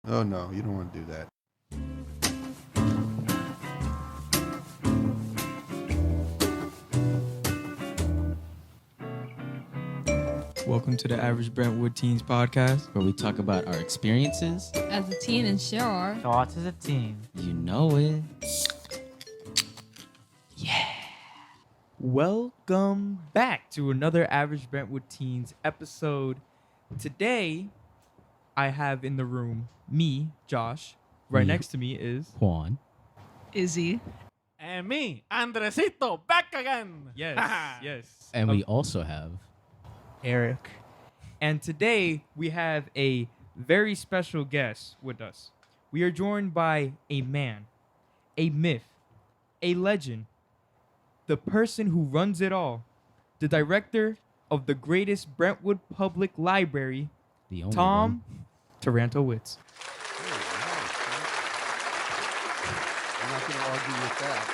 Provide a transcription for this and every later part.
Oh, no, you don't want to do that. Welcome to the Average Brentwood Teens podcast. where we talk about our experiences. As a teen and share our Thoughts as a teen. You know it. Welcome back to another Average Brentwood Teens episode. Today, I have in the room me, Josh. Right Me. next to me is Juan. Izzy. And me, Andresito, back again. yes. And we also have Eric. And today we have a very special guest with us. We are joined by a man, a myth, a legend, the person who runs it all, the director of the greatest Brentwood Public Library, the only Tom one. Tarantowicz. I'm not going to argue with that.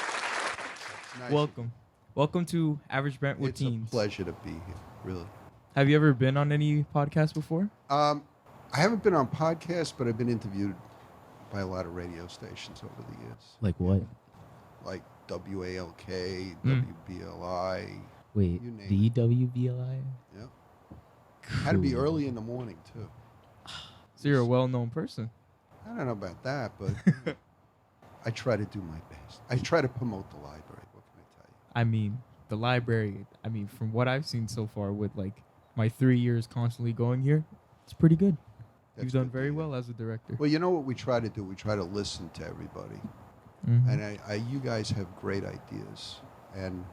It's nice. Welcome to Average Brentwood It's Teens. a pleasure to be here, really. Have you ever been on any podcast before? I haven't been on podcasts, but I've been interviewed by a lot of radio stations over the years. Like what? Like WALK, Mm. WBLI. Wait, You name the WBLI? Yeah. Had to be Cool. early in the morning, too. So you're a well-known person. I don't know about that, but I try to do my best. I try to promote the library. What can I tell you? I mean, the library, from what I've seen so far with like my 3 years constantly going here, it's pretty good. That's You've done good to very hear. well as a director. Well, you know what we try to do? We try to listen to everybody. Mhm. And you guys have great ideas. And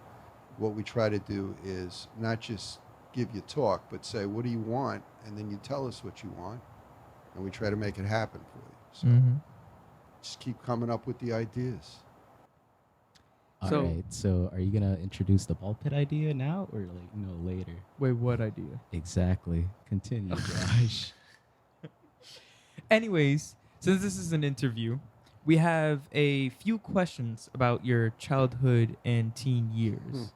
what we try to do is not just give you talk, but say, what do you want? And then you tell us what you want. And we try to make it happen for you. So Mhm. just keep coming up with the ideas. All So- right. So are you going to introduce the ball pit idea now or later? Wait, what idea? Exactly. Continue, Josh. Anyways, since this is an interview, we have a few questions about your childhood and teen years.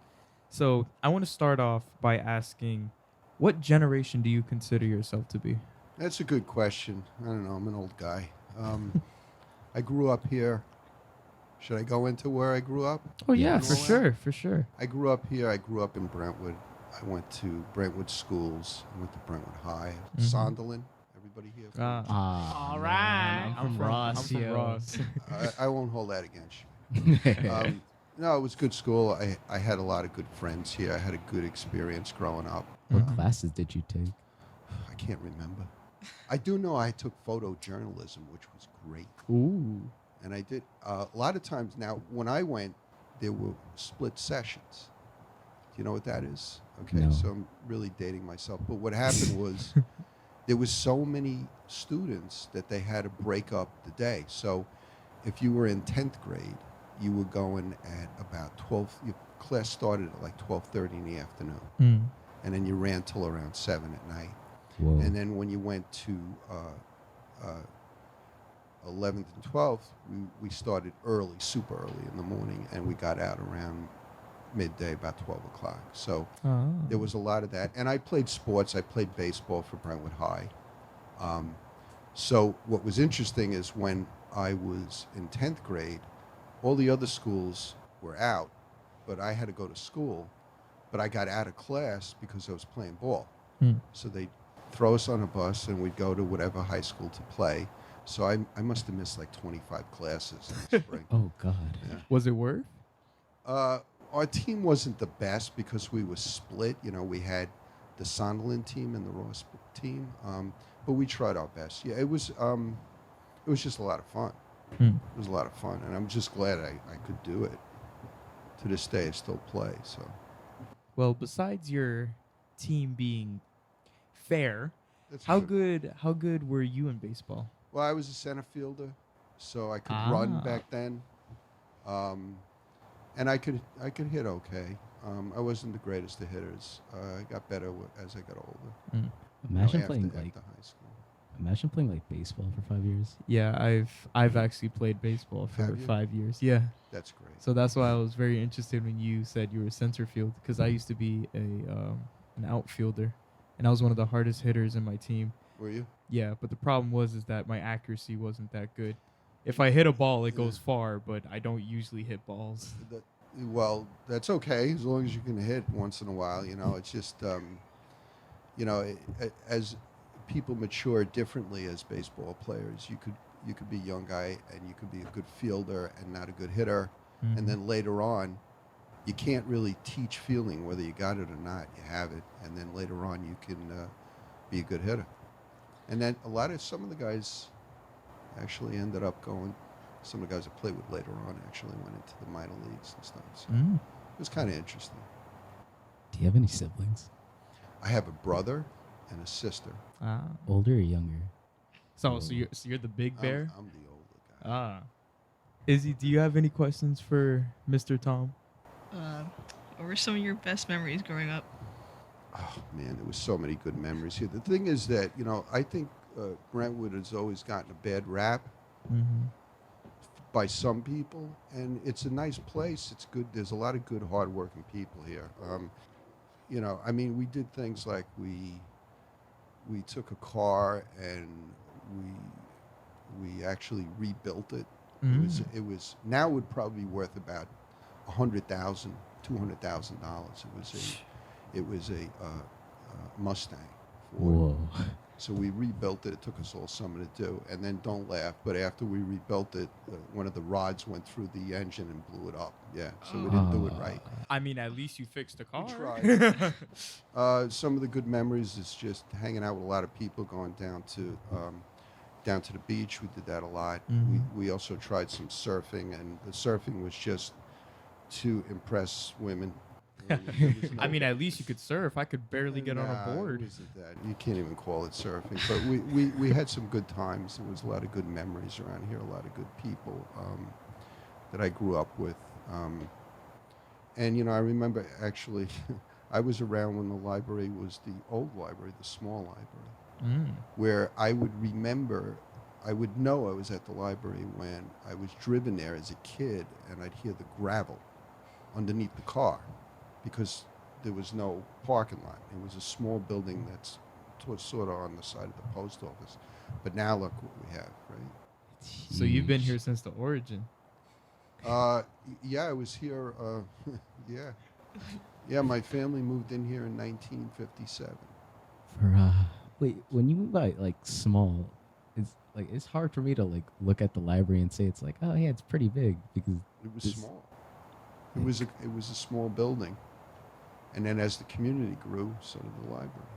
So I want to start off by asking, what generation do you consider yourself to be? That's a good question. I don't know. I'm an old guy. I grew up here. Should I go into where I grew up? Oh yeah, Yeah. for sure. I grew up here. I grew up in Brentwood. I went to Brentwood schools. I went to Brentwood High. Mhm. Sunderland. Everybody here? Ah, All man, right. I'm from Ross. I'm from yo. Ross. I won't hold that against you. No, it was good school. I had a lot of good friends here. I had a good experience growing up. What Mhm. classes did you take? I can't remember. I do know I took photojournalism, which was great. Ooh. And I did a lot of times. Now, when I went, there were split sessions. Do you know what that is? Okay, No. so I'm really dating myself. But what happened was there was so many students that they had to break up the day. So if you were in 10th grade, you were going at about 12. Your class started at like 12:30 in the afternoon, Mm. and then you ran till around 7 at night. Whoa. And then when you went to 11th and 12th, we started early, super early in the morning, and we got out around midday, about 12 o'clock. So Ah. there was a lot of that. And I played sports. I played baseball for Brentwood High. So what was interesting is when I was in 10th grade, all the other schools were out, but I had to go to school. But I got out of class because I was playing ball. Mm. So they'd throw us on a bus, and we'd go to whatever high school to play. So I must have missed like 25 classes in the spring. Oh, God. Yeah. Was it worth? Our team wasn't the best because we were split. You know, we had the Sunderland team and the Ross team, but we tried our best. Yeah, it was just a lot of fun. Mm. It was a lot of fun, and I'm just glad I could do it. To this day, I still play. So Well, besides your team being fair, that's how good were you in baseball? Well, I was a center fielder, so I could Ah. run back then, and I could hit okay. I wasn't the greatest of hitters. I got better as I got older. Mm. you know, Imagine after playing like high school. Imagine playing like baseball for 5 years. Yeah, I've actually played baseball for Have you? 5 years. Yeah. That's great. So that's why I was very interested when you said you were center field, because I used to be an outfielder, and I was one of the hardest hitters in my team. Were you? Yeah, but the problem is that my accuracy wasn't that good. If I hit a ball, it goes far, but I don't usually hit balls. Well, that's okay as long as you can hit once in a while. It's just as people mature differently as baseball players. You could be a young guy and you could be a good fielder and not a good hitter, and then later on, you can't really teach fielding whether you got it or not. You have it, and then later on you can be a good hitter. And then some of the guys actually ended up going. Some of the guys I played with later on actually went into the minor leagues and stuff. So it was kind of interesting. Do you have any siblings? I have a brother and a sister. Ah. Older or younger? So you're the big bear? I'm the older guy. Ah. Izzy, do you have any questions for Mr. Tom? What were some of your best memories growing up? Oh man, there was so many good memories here. The thing is that I think Brentwood has always gotten a bad rap by some people, and it's a nice place. It's good. There's a lot of good, hardworking people here. We did things like we took a car and we actually rebuilt it. It was now would probably be worth about $100,000, $200,000. It was a Mustang. Whoa. So we rebuilt it. It took us all summer to do. And then, don't laugh, but after we rebuilt it, one of the rods went through the engine and blew it up. Yeah, so we didn't do it right. I mean, at least you fixed the car. We tried. Some of the good memories is just hanging out with a lot of people, going down to the beach. We did that a lot. We also tried some surfing, and the surfing was just to impress women. I mean, at least you could surf. I could barely get on a board. It wasn't that. You can't even call it surfing. But we had some good times. There was a lot of good memories around here, a lot of good people that I grew up with. And I remember actually, I was around when the library was the old library, the small library, where I would know I was at the library when I was driven there as a kid, and I'd hear the gravel underneath the car, because there was no parking lot. It was a small building that's sort of on the side of the post office. But now look what we have, right? So you've been here since the origin. Yeah, I was here. Yeah, my family moved in here in 1957. Wait, when you mean by small, it's hard for me to look at the library and say it's oh yeah, it's pretty big, because it was small. It was a small building. And then as the community grew, so did the library.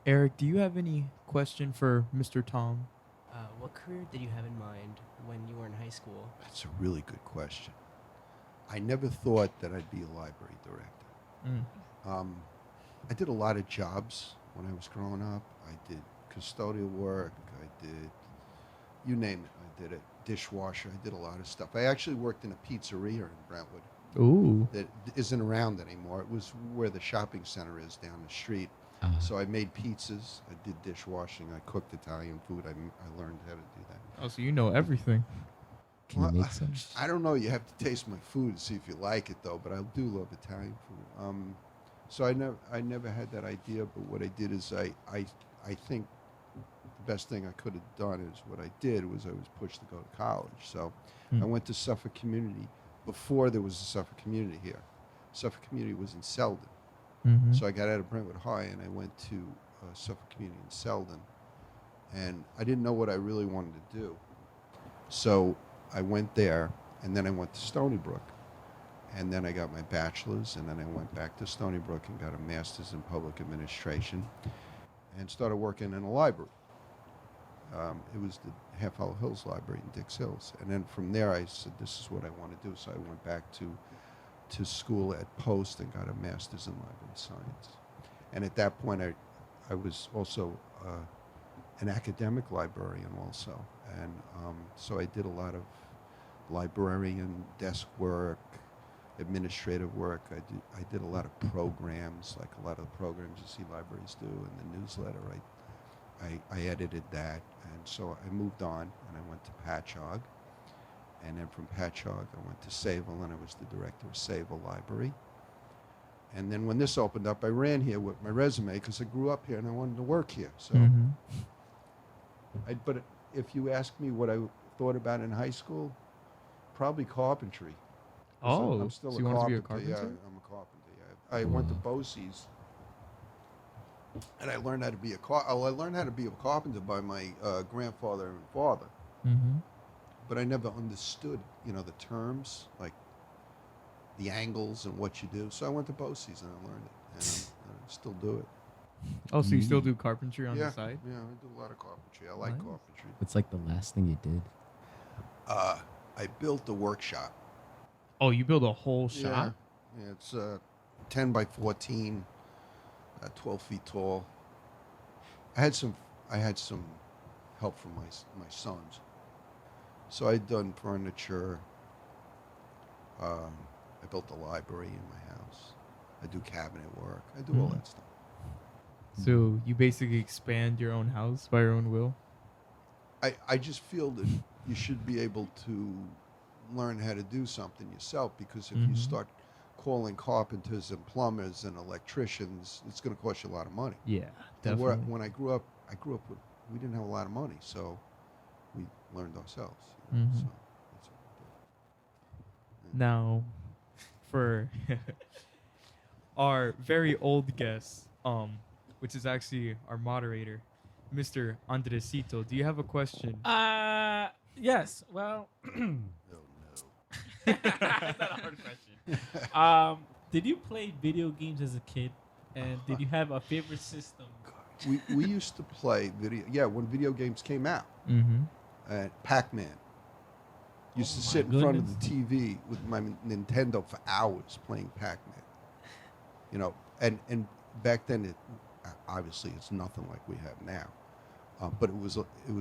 Eric, do you have any question for Mr. Tom? What career did you have in mind when you were in high school? That's a really good question. I never thought that I'd be a library director. I did a lot of jobs when I was growing up. I did custodial work. I did, you name it, I did it. Dishwasher. I did a lot of stuff. I actually worked in a pizzeria in Brentwood. Ooh. That isn't around anymore. It was where the shopping center is down the street. So I made pizzas. I did dishwashing. I cooked Italian food. I learned how to do that. Oh, so you know everything. Can you make some? I don't know. You have to taste my food to see if you like it, though. But I do love Italian food. So I never had that idea. But what I did is I think the best thing I could have done is what I did was I was pushed to go to college. So I went to Suffolk Community before there was a Suffolk Community here. Suffolk Community was in Selden. So I got out of Brentwood High and I went to Suffolk Community in Selden. And I didn't know what I really wanted to do. So I went there, and then I went to Stony Brook. And then I got my bachelor's, and then I went back to Stony Brook and got a master's in public administration and started working in a library. It was the Half Hollow Hills Library in Dix Hills. And then from there I said, this is what I want to do. So I went back to school at Post and got a master's in library science. And at that point I was also an academic librarian also. And so I did a lot of librarian desk work, administrative work. I did a lot of programs, like a lot of the programs you see libraries do in the newsletter. I edited that, and so I moved on, and I went to Patchogue, and then from Patchogue I went to Sayville, and I was the director of Sayville Library. And then when this opened up, I ran here with my resume because I grew up here and I wanted to work here. So, Mhm. but if you ask me what I thought about in high school, probably carpentry. 'Cause Oh, I'm still so a you wanted to be a carpenter. Yeah, carpenter? I'm a carpenter. Yeah. I went to BOCES, and I learned how to be I learned how to be a carpenter by my grandfather and father, Mm-hmm. but I never understood, the terms like the angles and what you do. So I went to BOCES and I learned it, and I still do it. Oh, so you still do carpentry on yeah, the side? yeah, I do a lot of carpentry. I like Nice. carpentry. What's like the last thing you did? I built a workshop. Oh, you build a whole shop? Yeah, it's 10 by 14, 12 feet tall. I had some help from my sons. So I'd done furniture. I built a library in my house. I do cabinet work. I do all that stuff. So you basically expand your own house by your own will? I just feel that you should be able to learn how to do something yourself, because if you start calling carpenters and plumbers and electricians, it's going to cost you a lot of money. Yeah, And definitely. when I grew up with, we didn't have a lot of money, so we learned ourselves. Mhm. So that's what we did. Now, for our very old guest, which is actually our moderator, Mr. Andresito, do you have a question? Yes. Well, Oh no. that's not a hard question. Did you play video games as a kid? And did you have a favorite system? we used to play video. Yeah, when video games came out, Mm-hmm. Pac-Man. Used to Oh my sit in front of goodness. the TV with my Nintendo for hours playing Pac-Man. And back then obviously it's nothing like we have now, but it was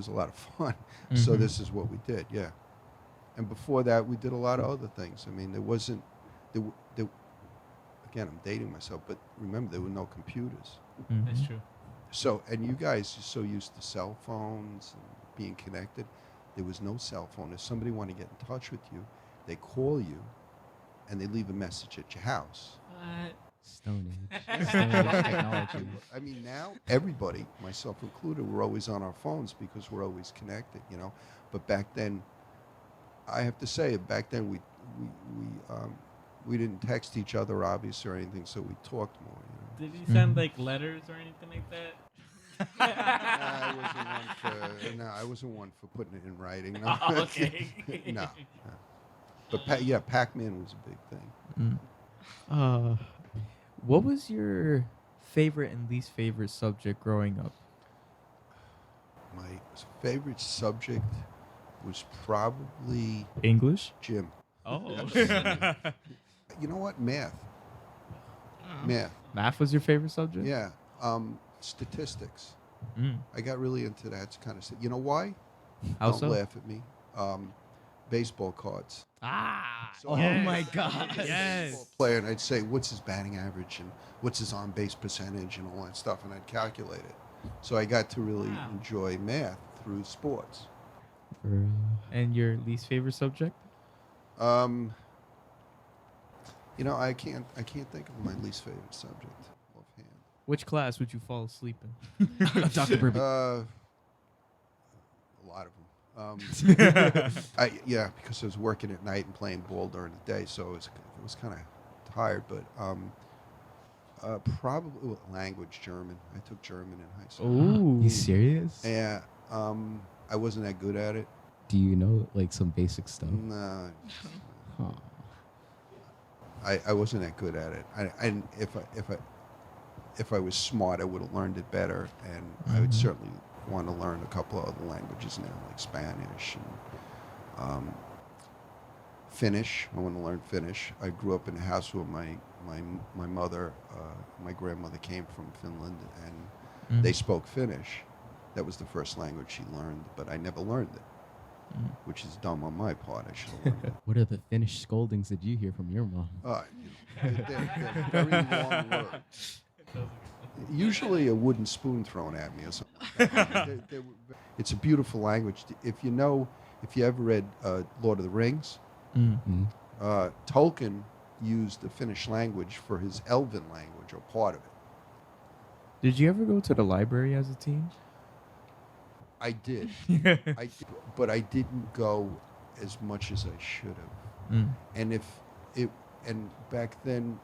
a lot of fun. So Mhm. this is what we did, yeah. And before that, we did a lot of other things. I mean, again, I'm dating myself, but remember, there were no computers. That's true. So, and you guys are so used to cell phones and being connected. There was no cell phone. If somebody wanted to get in touch with you, they call you and they leave a message at your house. What? Stone Age. Stone Age technology. I mean, now everybody, myself included, we're always on our phones because we're always connected, But back then, I have to say, back then we didn't text each other, obviously, or anything, so we talked more. Did you send like letters or anything like that? I wasn't one for putting it in writing. No. Oh, okay. No. But Pac-Man was a big thing. What was your favorite and least favorite subject growing up? My favorite subject was probably English? gym. Oh. You know what? Math. Oh. Math. Math was your favorite subject? Yeah. Statistics. Mm. I got really into that kind of stuff. You know why? How Don't so? laugh at me. Baseball cards. Ah. So Oh I my was a God. Yes. baseball player, and I'd say, what's his batting average and what's his on-base percentage and all that stuff, and I'd calculate it. So I got to really Wow. enjoy math through sports. And your least favorite subject? I can't think of my least favorite subject offhand. Which class would you fall asleep in? Dr. Burby. A lot of them. Because I was working at night and playing ball during the day, so it was kind of tired. But probably language, German. I took German in high school. Ooh. You serious? Yeah, I wasn't that good at it. Do you know like some basic stuff? No, Huh. I wasn't that good at it. And if I was smart, I would have learned it better, and I would certainly want to learn a couple of other languages now, like Spanish and Finnish. I want to learn Finnish. I grew up in a house where my mother, my grandmother came from Finland, and they spoke Finnish. That was the first language she learned, but I never learned it, which is dumb on my part. I should have learned it. What are the Finnish scoldings that you hear from your mom? They're very long words. Usually a wooden spoon thrown at me or something. It's a beautiful language. If you ever read Lord of the Rings, Mm. Tolkien use the Finnish language for his Elven language or part of it. Did you ever go to the library as a teen? I did. But I didn't go as much as I should have. Mm. And back then,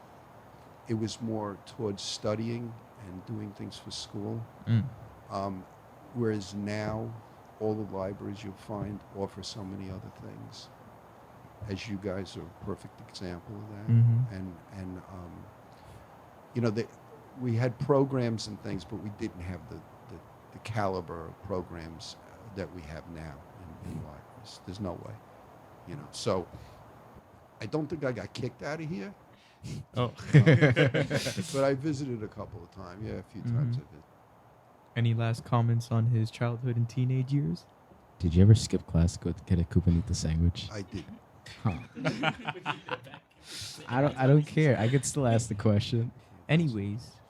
it was more towards studying and doing things for school. Mm. Whereas now, all the libraries you'll find offer so many other things. As you guys are a perfect example of that. Mhm. And you know, we had programs and things, but we didn't have the caliber of programs that we have now in libraries. There's no way, you know. So I don't think I got kicked out of here. Oh. But I visited a couple of times. Yeah, a few times I visited. Any last comments on his childhood and teenage years? Did you ever skip class to go get a Cubanita sandwich? I didn't. Huh. I don't care. I could still ask the question. Anyways,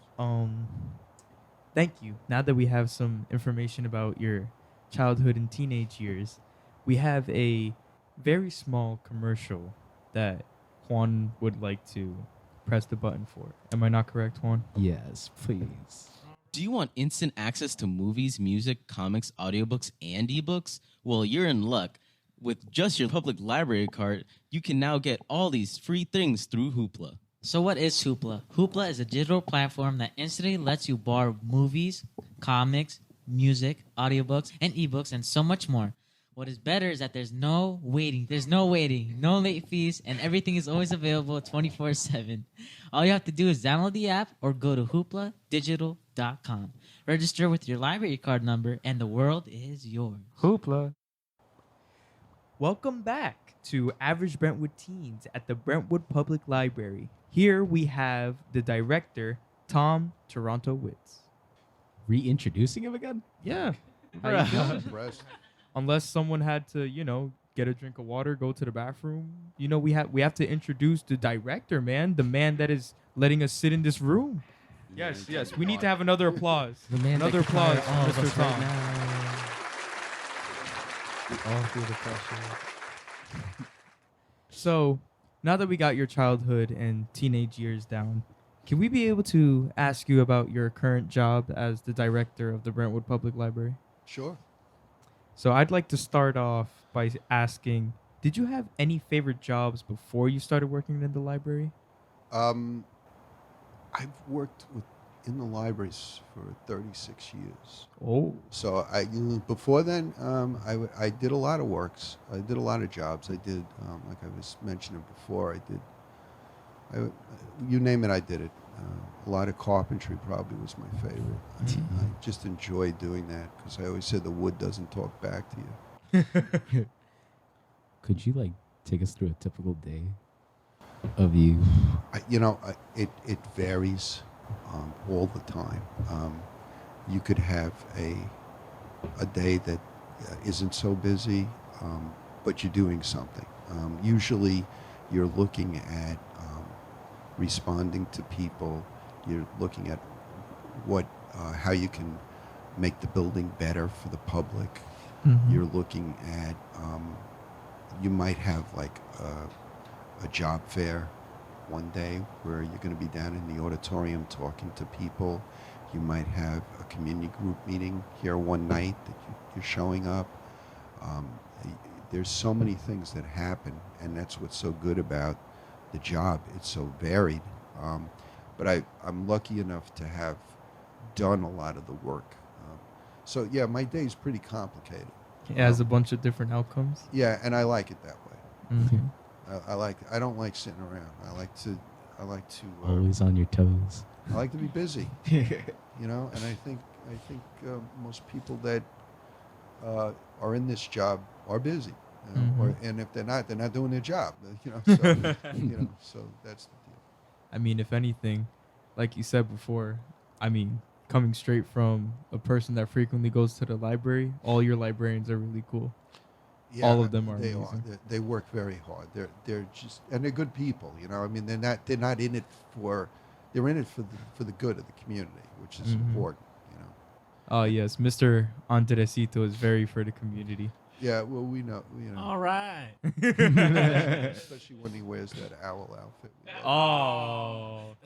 thank you. Now that we have some information about your childhood and teenage years, we have a very small commercial that Juan would like to press the button for. Am I not correct, Juan? Yes, please. Do you want instant access to movies, music, comics, audiobooks, and ebooks? Well, you're in luck. With just your public library card, you can now get all these free things through Hoopla. So what is Hoopla? Hoopla is a digital platform that instantly lets you borrow movies, comics, music, audiobooks, and ebooks, and so much more. What is better is that there's no waiting, no late fees, and everything is always available 24/7. All you have to do is download the app or go to hoopladigital.com. Register with your library card number, and the world is yours. Hoopla. Welcome back to Average Brentwood Teens at the Brentwood Public Library. Here we have the director, Tom Tarantowicz. Reintroducing him again? Yeah. How Bruh. you feeling? Impressed. Unless someone had to, get a drink of water, go to the bathroom. We have to introduce the director, man, the man that is letting us sit in this room. Yes. We need to have another applause. The man Another that can fire applause all for of Mr. us right Tom. now. All through the pressure. So, now that we got your childhood and teenage years down, can we be able to ask you about your current job as the director of the Brentwood Public Library? Sure. So, I'd like to start off by asking, did you have any favorite jobs before you started working in the library? I've worked in the libraries for 36 years. Oh. So before then, I did a lot of works. I did a lot of jobs. I did, like I was mentioning before, you name it, I did it. A lot of carpentry probably was my favorite. I just enjoyed doing that because I always said the wood doesn't talk back to you. Could you take us through a typical day of you? It varies all the time. You could have a day that isn't so busy, but you're doing something. Usually, you're looking at responding to people. You're looking at how you can make the building better for the public. Mhm. You're looking at you might have a job fair one day where you're going to be down in the auditorium talking to people. You might have a community group meeting here one night that you're showing up. There's so many things that happen, and that's what's so good about the job. It's so varied. But I'm lucky enough to have done a lot of the work. So yeah, my day's pretty complicated. It has a bunch of different outcomes. Yeah, and I like it that way. Mhm. I don't like sitting around. I like to Always on your toes. I like to be busy. And I think most people that are in this job are busy. And if they're not doing their job. So that's the deal. I mean, if anything, like you said before, coming straight from a person that frequently goes to the library, all your librarians are really cool. Yeah, all of them are They amazing. They work very hard. They're just, and they're good people. They're not in it for. They're in it for the good of the community, which is important. Oh yes, Mr. Andresito is very for the community. Yeah, well, we know, you know, All right. especially when he wears that owl outfit. Oh.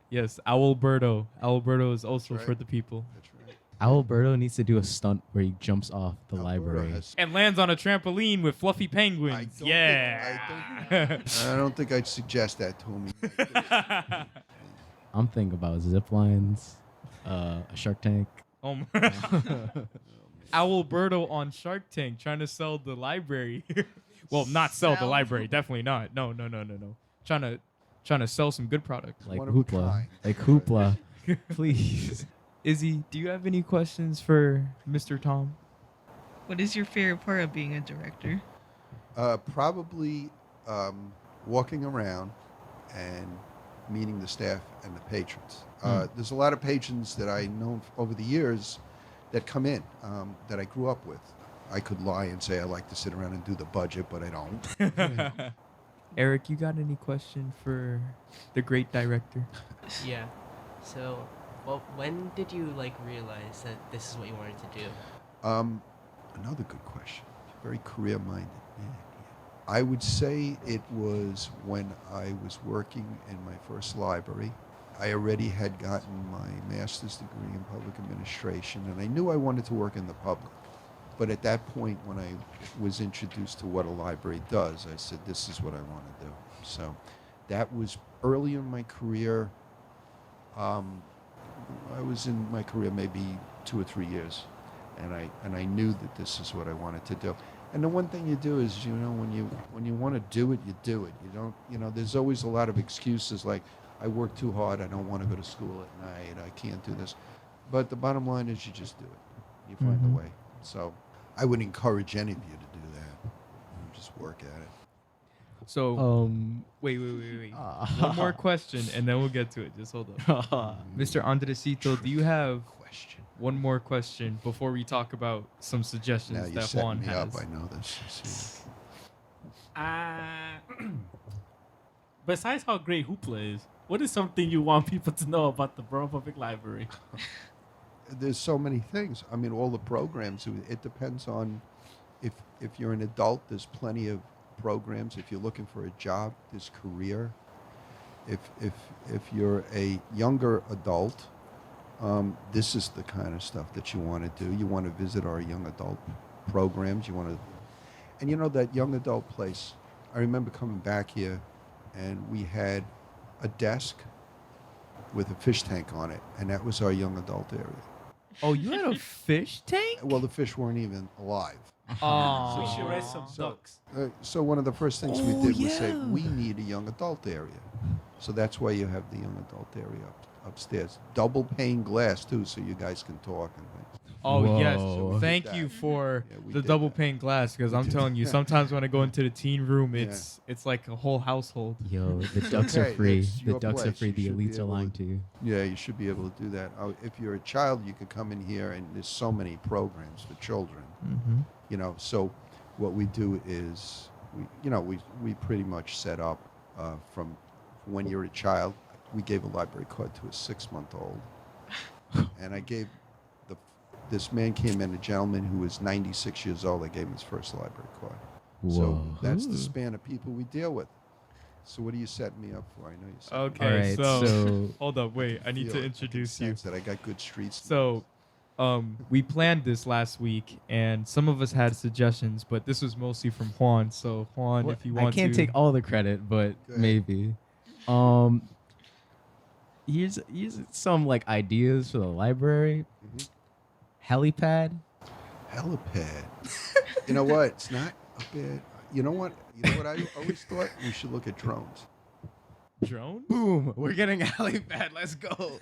Yes, Owlberto. Owlberto is also That's for right. the people. That's right. Alberto needs to do a stunt where he jumps off the Alberto library. has- And lands on a trampoline with fluffy penguins. don't Yeah. I don't think I'd suggest that to him. He might do it. I'm thinking about zip lines, a Shark Tank. Oh my. Owlberto on Shark Tank trying to sell the library. Well, not sell the Sell? library. Definitely not. No. Trying to sell some good product. Like one of a Hoopla. kind. Like Hoopla. Please. Izzy, do you have any questions for Mr. Tom? What is your favorite part of being a director? Probably walking around and meeting the staff and the patrons. There's a lot of patrons that I know over the years that come in that I grew up with. I could lie and say I like to sit around and do the budget, but I don't. Eric, you got any question for the great director? Yeah. So, well, when did you like realize that this is what you wanted to do? Another good question. Very career-minded man. I would say it was when I was working in my first library. I already had gotten my master's degree in public administration, and I knew I wanted to work in the public. But at that point, when I was introduced to what a library does, I said, this is what I want to do. So that was early in my career. I was in my career maybe 2 or 3 years, and I knew that this is what I wanted to do. And the one thing you do is, you know, when you want to do it, you do it. You don't, you know, there's always a lot of excuses like, I work too hard, I don't want to go to school at night, I can't do this. But the bottom line is you just do it. You find a way. So I would encourage any of you to do that. You just work at it. So, wait. One more question, and then we'll get to it. Just hold up. Mr. Andresito, do you have Question. one more question before we talk about some suggestions Now you're that setting Juan me has? up. I know this. See. Besides how great Hoopla is, what is something you want people to know about the Brentwood Public Library? There's so many things. I mean, all the programs. It depends on if you're an adult. There's plenty of programs. If you're looking for a job, there's career. If you're a younger adult, this is the kind of stuff that you want to do. You want to visit our young adult programs. You want to, and you know that young adult place. I remember coming back here, and we had a desk with a fish tank on it, and that was our young adult area. Oh, you had a fish tank? Well, the fish weren't even alive. Oh, We should raise some ducks. So one of the first things we Oh, did was say, yeah. we need a young adult area. So that's why you have the young adult area upstairs. Double pane glass, too, so you guys can talk and things. Oh Whoa. yes, So we thank did you that. for Yeah, we the did double that. pane glass. Because I'm did telling you, that. sometimes when I go into the teen room, Yeah. it's like a whole household. Yo, the ducks are okay. free. It's The your ducks are place. free. You The should be elites are able lying to- to you. Yeah, you should be able to do that. If you're a child, you could come in here, and there's so many programs for children. Mm-hmm. You know, so what we do is we pretty much set up from when you're a child. We gave a library card to a 6-month-old, and I gave this man came in, a gentleman who was 96 years old. I gave him his first library card. So Whoa. that's the span of people we deal with. So what are you setting me up for? I know you. Set me up. Okay, All right, so, so hold up, wait. I need Feel to it. I can introduce you. sense that I got good streets. So, we planned this last week, and some of us had suggestions, but this was mostly from Juan. So, Juan, if you want to, I can't take all the credit, but Go ahead. maybe. Here's some like ideas for the library. Mhm. Helipad. Helipad. You know what? It's not a bad. You know what? You know what I always thought? We should look at drones. drone. Boom! We're getting a helipad. Let's go.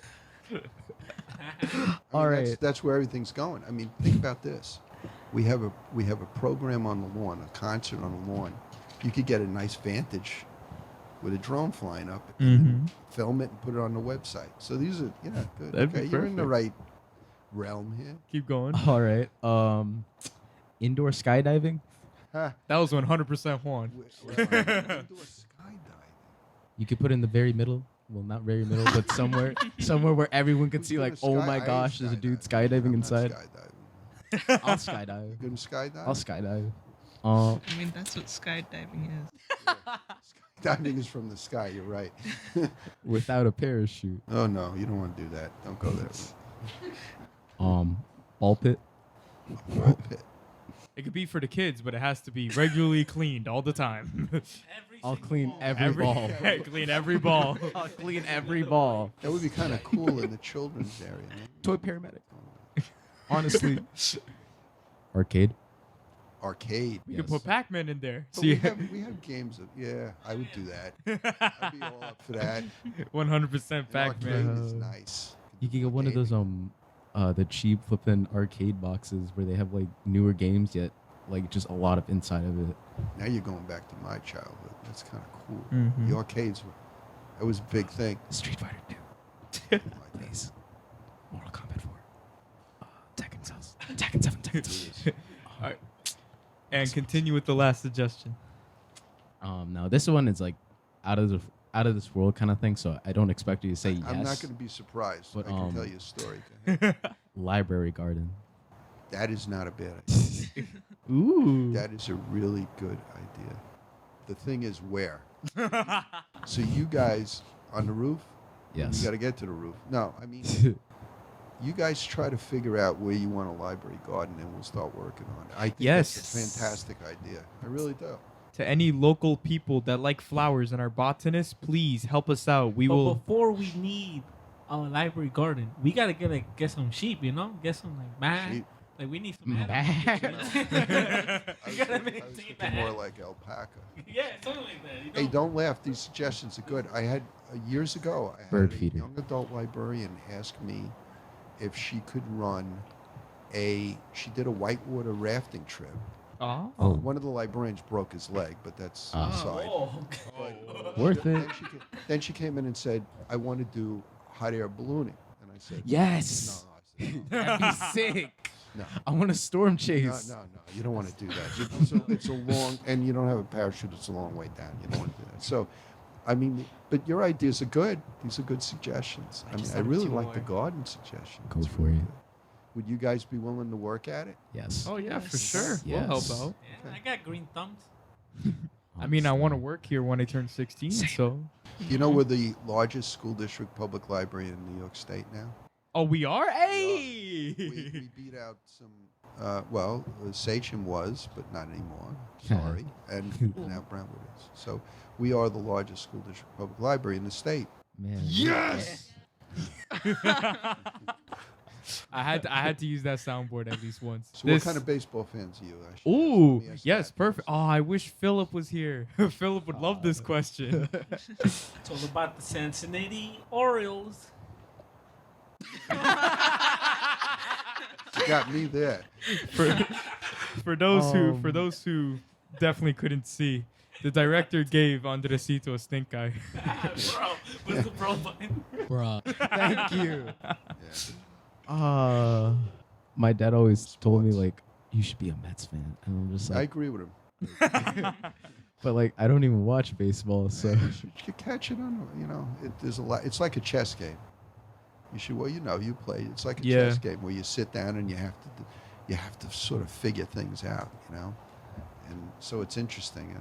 I All mean, right. That's where everything's going. I mean, think about this. We have a program on the lawn, a concert on the lawn. You could get a nice vantage with a drone flying up, and then film it and put it on the website. So these are, good. That'd be Okay, you're in the perfect. right realm here. Keep going. All right. Indoor skydiving. Ha. That was 100% Juan. Well, indoor skydiving. You could put in the very middle. Well, not very middle, but somewhere where everyone could Who's see doing like, a oh sky- my I ain't gosh, there's a dude skydiving. skydiving I'm not inside. skydiving. I'll skydive. You gonna skydive? I'll skydive. I mean, that's what skydiving is. Diving is from the sky. You're right. Without a parachute. Oh no, you don't want to do that. Don't go there. Ball pit. Ball pit. It could be for the kids, but it has to be regularly cleaned all the time. I'll clean every ball. Clean every ball. I'll clean every ball. That would be kind of cool in the children's area. Toy paramedic. Honestly. Arcade. Arcade. You could put Pac-Man in there. But See, we have games of, yeah, I would do that. I'd be all up for that. 100% An Pac-Man. arcade is nice. You can get one of those the cheap flipping arcade boxes where they have like newer games yet like just a lot of inside of it. Now you're going back to my childhood. That's kind of cool. Mhm. The arcades were, that was a big thing. Street Fighter 2. Please. Mortal Kombat 4. Tekken 7. Tekken 7. Tekken 7. All right. And continue with the last suggestion. Now this one is like out of this world kind of thing, so I don't expect you to say yes. I'm not going to be surprised. But, I can tell you a story. Go ahead. Library garden. That is not a bad idea. Ooh. That is a really good idea. The thing is where. So you guys on the roof? Yes. You got to get to the roof. No, I mean, you guys try to figure out where you want a library garden, and we'll start working on it. I think Yes. that's a fantastic idea. I really do. To any local people that like flowers and are botanists, please help us out. We But will. before we need a library garden, we gotta get some sheep, you know, get some like man. Sheep. Like we need some Man. animals. I You was, gotta I was maintain thinking that. more like alpaca. Yeah, something like that. You know? Hey, don't laugh. These suggestions are good. I had years ago. I had Bird a feeder. young adult librarian ask me if she could run a. She did a whitewater rafting trip. Oh. One of the librarians broke his leg, but that's aside. Oh, But Worth it. Then she came in and said, "I want to do hot air ballooning," and I said, Yes. No, I said, That'd be sick. no. I want a storm No, chase. no, you don't want to do that. It's a long, and you don't have a parachute. It's a long way down. You don't want to do that. So, I mean, but your ideas are good. These are good suggestions. I mean, I really like the garden suggestion. Go It's for really it. good. Would you guys be willing to work at it? Yes. Oh yeah, for Yes. sure. We'll help Yes. out. Yeah, I got green thumbs. I mean, I want to work here when I turn 16. So. You know, we're the largest school district public library in New York State now. Oh, we are. Hey. We beat out some. Well, Sachem was, but not anymore. Sorry, and now Brentwood is. So we are the largest school district public library in the state. Man. Yes. I had to use that soundboard at least once. So what kind of baseball fans are you? I should Ooh, ask yes, that. perfect. Oh, I wish Philip was here. Philip would love this question. It's all about the Cincinnati Orioles. You got me there. For those who definitely couldn't see, the director gave Andresito a stink eye. Bro, what's the bro button? Bruh. Thank you. Yeah. My dad always told me like you should be a Mets fan, and I'm just I like, agree with him. but like I don't even watch baseball, so You should catch it on. You know, there's a lot. It's like a chess game. You should. Well, you know, you play. It's like a Yeah. chess game where you sit down and you have to sort of figure things out. You know, and so it's interesting.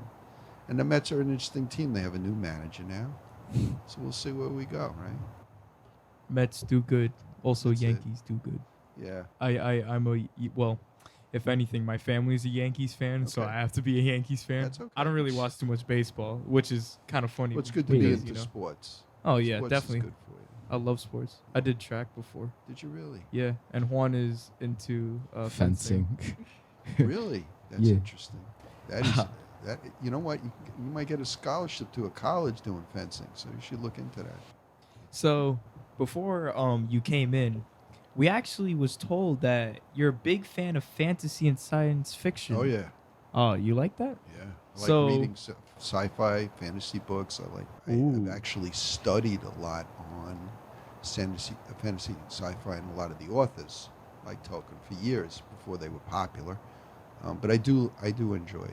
And the Mets are an interesting team. They have a new manager now, so we'll see where we go. Right? Mets do good. Also, That's it. Yankees do good. Yeah. I'm well. If anything, my family's a Yankees fan, so Okay. I have to be a Yankees fan. That's okay. I don't really watch too much baseball, which is kind of funny. Well, it's good to Wait, be is- into you know? sports. Oh yeah, Sports definitely. Is good for you. I love sports. I did track before. Did you really? Yeah, and Juan is into fencing. fencing. Really? That's Yeah. interesting. That is that. You know what? You might get a scholarship to a college doing fencing, so you should look into that. So before you came in, we actually was told that you're a big fan of fantasy and science fiction. Oh yeah, Oh, you like that? yeah. I like So- reading sci-fi, fantasy books. I've Ooh. actually studied a lot on fantasy, sci-fi, and a lot of the authors, like Tolkien, for years before they were popular. But I do enjoy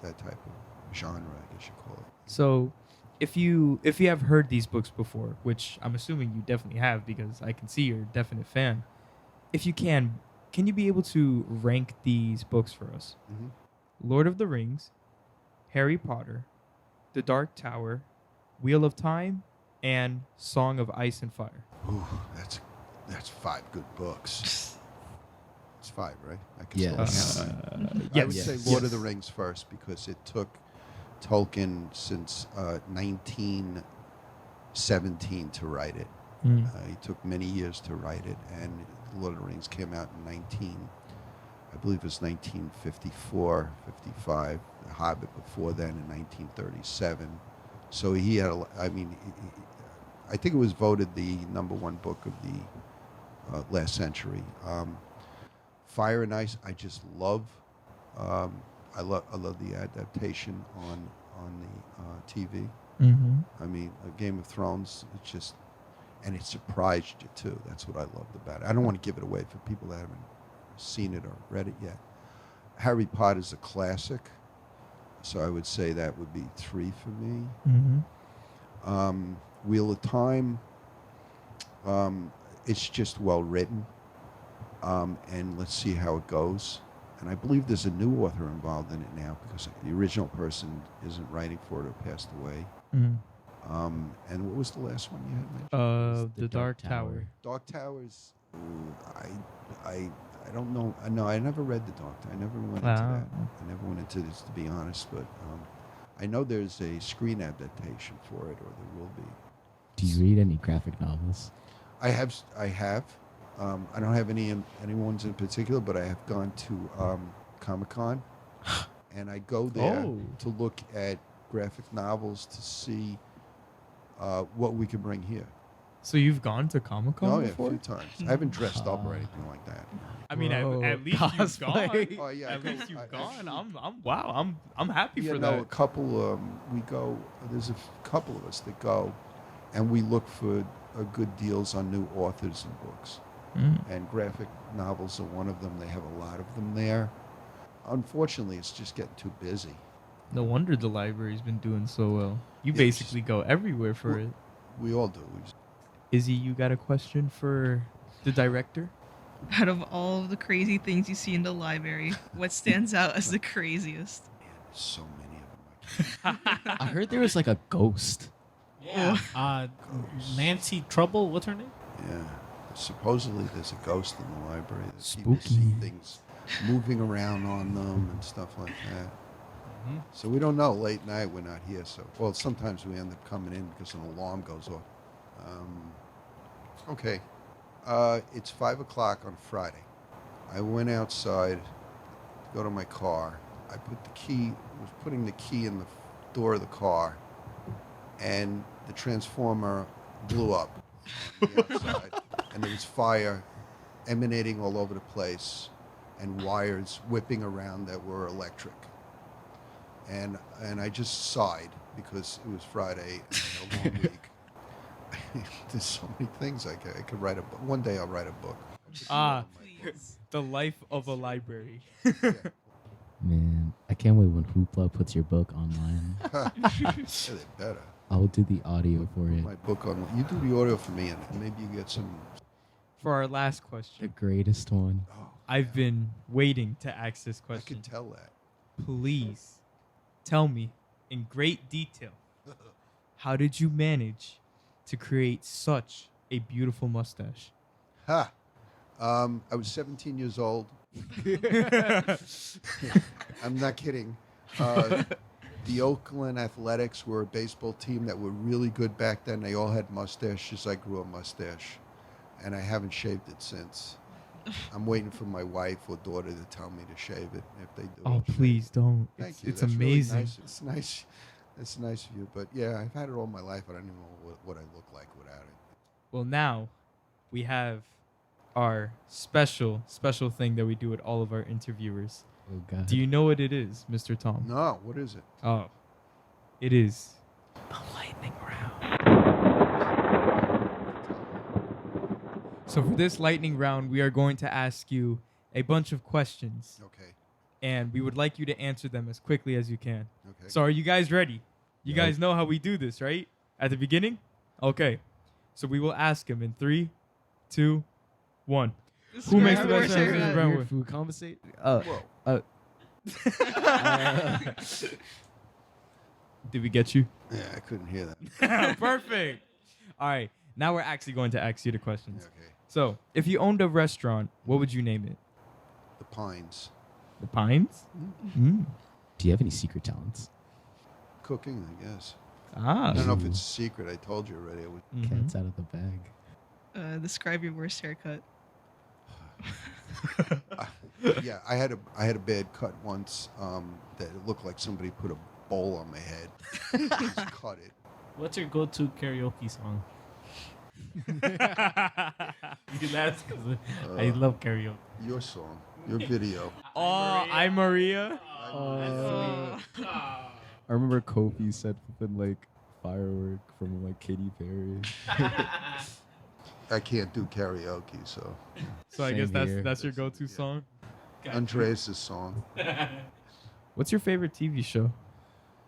that type of genre, I guess you call it. So, if you have heard these books before, which I'm assuming you definitely have because I can see you're a definite fan. If you can can you be able to rank these books for us? Mhm. Lord of the Rings, Harry Potter, The Dark Tower, Wheel of Time, and Song of Ice and Fire. Ooh, that's 5 good books. It's 5, right? I can Yes. still count, right? I Yes. would say Lord of the Rings first because it took Tolkien since 1917 to write it. Mm. He took many years to write it, and Lord of the Rings came out in I believe it was 1954, 55. The Hobbit before then in 1937. So he had, I think it was voted the #1 book of the last century. Fire and Ice, I just love. I love the adaptation on the TV. Mm-hmm. I mean, Game of Thrones, it's just, and it surprised you too. That's what I loved about it. I don't want to give it away for people that haven't seen it or read it yet. Harry Potter's a classic, so I would say that would be 3 for me. Mm-hmm. Wheel of Time, it's just well written, and let's see how it goes. And I believe there's a new author involved in it now because the original person isn't writing for it or passed away. Mm-hmm. And what was the last one you had mentioned? The Dark Tower. Dark Towers. I don't know. No, I never read the Dark Tower. I never went into Wow. that. I never went into this, to be honest. But I know there's a screen adaptation for it, or there will be. Do you read any graphic novels? I have. I don't have any ones in particular, but I have gone to Comic-Con, and I go there Oh. to look at graphic novels to see what we can bring here. So you've gone to Comic-Con Oh yeah, a before? few times. I haven't dressed up or anything like that. I mean, Bro, at least you've cosplay. gone. Oh yeah, At least you've gone. I'm happy You for know, that. a couple. We go. There's a couple of us that go, and we look for good deals on new authors and books. Mm. And graphic novels are one of them. They have a lot of them there. Unfortunately, it's just getting too busy. No wonder the library's been doing so well. You Yeah, basically go everywhere for Well- it. We all do. Izzy, you got a question for the director? Out of all of the crazy things you see in the library, what stands out as the craziest? Man, there's so many of them. I heard there was like a ghost. Yeah. Nancy Trouble, what's her name? Yeah. Supposedly there's a ghost in the library. That people see Spooky. things moving around on them and stuff like that. Mhm. So we don't know. Late night, we're not here. So, well, sometimes we end up coming in because an alarm goes off. Okay. It's 5 o'clock on Friday. I went outside to go to my car. I was putting the key in the door of the car, and the transformer blew up on the outside, and there was fire emanating all over the place, and wires whipping around that were electric. And I just sighed because it was Friday and a long week. There's so many things I could write a book. One day I'll write a book. Ah, Please. the life of a library. Man, I can't wait when Hoopla puts your book online. Yeah, they better. I will do the audio for it. My book on. You do the audio for me, and maybe you get some. For our last The question, greatest one. Oh, I've been waiting to ask this I question. can tell that. Please tell me in great detail, how did you manage to create such a beautiful mustache? Ha! I was 17 years old. I'm not kidding. The Oakland Athletics were a baseball team that were really good back then. They all had mustaches. I grew a mustache, and I haven't shaved it since. I'm waiting for my wife or daughter to tell me to shave it. If they do, Oh, I'll shave please don't. Thank It's, you. it's That's really amazing. nice. It's nice. It's nice of you. But yeah, I've had it all my life. I don't even know what I look like without it. Well, now we have our special thing that we do with all of our interviewers. Oh God. Do you know what it is, Mr. Tom? No, what is it? Oh, it is The lightning round. So for this lightning round, we are going to ask you a bunch of questions, Okay. and we would like you to answer them as quickly as you can. Okay. So are you guys ready? You Yep. guys know how we do this, right? At the beginning? Okay. So we will ask him in 3, 2, 1. Who makes the Describe best your sandwich in haircut. Brentwood? Weird food conversation. Did we get you? Yeah, I couldn't hear that. Perfect. All right. Now we're actually going to ask you the questions. Okay. So, if you owned a restaurant, what would you name it? The Pines. The Pines? Mm. Do you have any secret talents? Cooking, I guess. Ah. I don't know if it's a secret. I told you already. Mhm. Cat's out of the bag. Describe your worst haircut. Yeah, I had a bad cut once that it looked like somebody put a bowl on my head. Just cut it. What's your go-to karaoke song? You laugh because I love karaoke. Your song, your video. Oh, I'm Maria. I remember Kofi said flipping like firework from like Katy Perry. I can't do karaoke, so So I Same guess here. that's your go-to song. Andreas' song, What's your favorite TV show?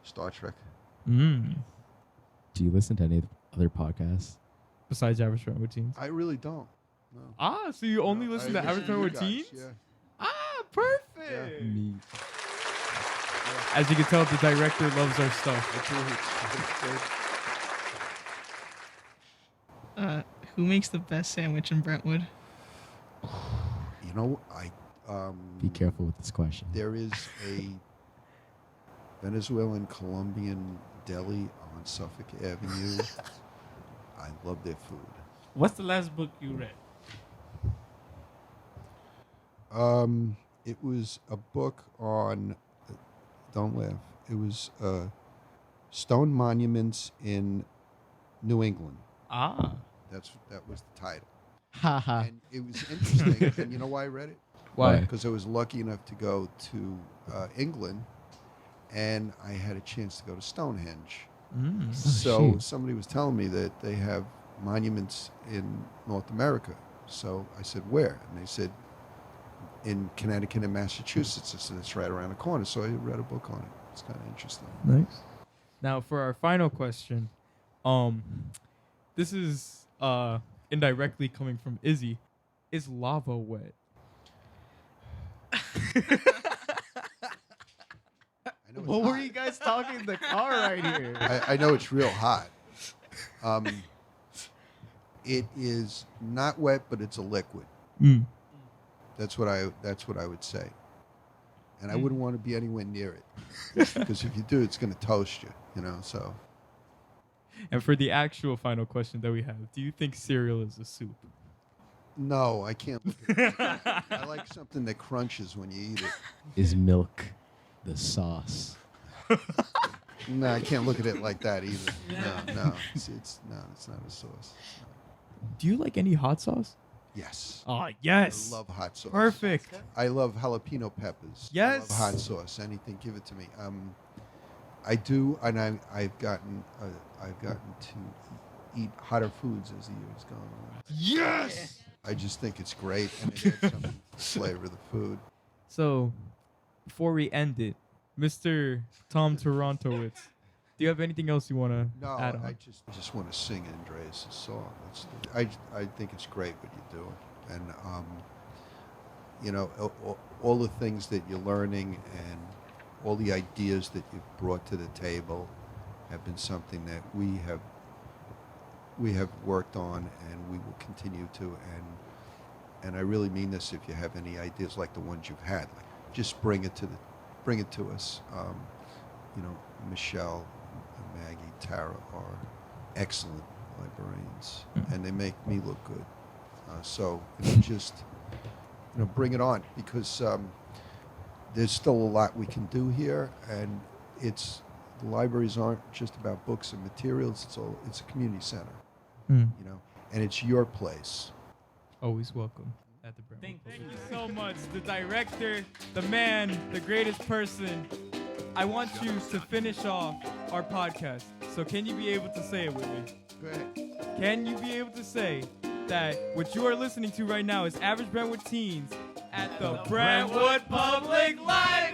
Star Trek. Mm. Do you listen to any other podcasts? Besides Average Friend with Teens. I really don't. No. Ah, so you only No, listen I to Average to Friend you with guys, Teens? Yeah. Ah, perfect. Me. As you can tell, the director loves our stuff. Who makes the best sandwich in Brentwood? You know, Be careful with this question. There is a Venezuelan Colombian deli on Suffolk Avenue. I love their food. What's the last book you read? It was a book on. Don't laugh. It was stone monuments in New England. Ah. That was the title, Haha. and it was interesting. And you know why I read it? Why? Because I was lucky enough to go to England, and I had a chance to go to Stonehenge. Mm. So shoot. somebody was telling me that they have monuments in North America. So I said, where? And they said, in Connecticut and Massachusetts. I said, it's right around the corner. So I read a book on it. It's kind of interesting. Nice. Now for our final question, this is indirectly coming from Izzy. Is lava wet? I know it's What were hot. you guys talking in the car right here? I know it's real hot. It is not wet, but it's a liquid. Mm. That's what I would say. And I wouldn't want to be anywhere near it, because if you do, it's going to toast you. You know. So And for the actual final question that we have, do you think cereal is a soup? no, I can't look at it. I like something that crunches when you eat it. Is milk the sauce? No, I can't look at it like that either. No, it's not a sauce. Do you like any hot sauce? Yes. Oh, yes. I love hot sauce. Perfect. I love jalapeno peppers. Yes. I love hot sauce. Anything, give it to me. I do, and I've gotten to eat hotter foods as the years go on. Yes. I just think it's great, and it adds some flavor to the food. So, before we end it, Mr. Tom Tarantowicz, do you have anything else you want to No, add on? I just want to sing Andreas' song. I think it's great what you're doing, and you know, all the things that you're learning and all the ideas that you've brought to the table have been something that we have worked on, and we will continue to. And I really mean this. If you have any ideas like the ones you've had, like, just bring it to us. You know, Michelle, Maggie, Tara are excellent librarians, and they make me look good. So just bring it on, because there's still a lot we can do here, and the libraries aren't just about books and materials. It's a community center, Mm. you know, and it's your place. Always welcome at the Brentwood. Thank Thank you so much, the director, the man, the greatest person. I want you to finish off our podcast. So can you be able to say it with me? Go ahead. Can you be able to say that what you are listening to right now is Average Brentwood Teens at the Brentwood Public Library?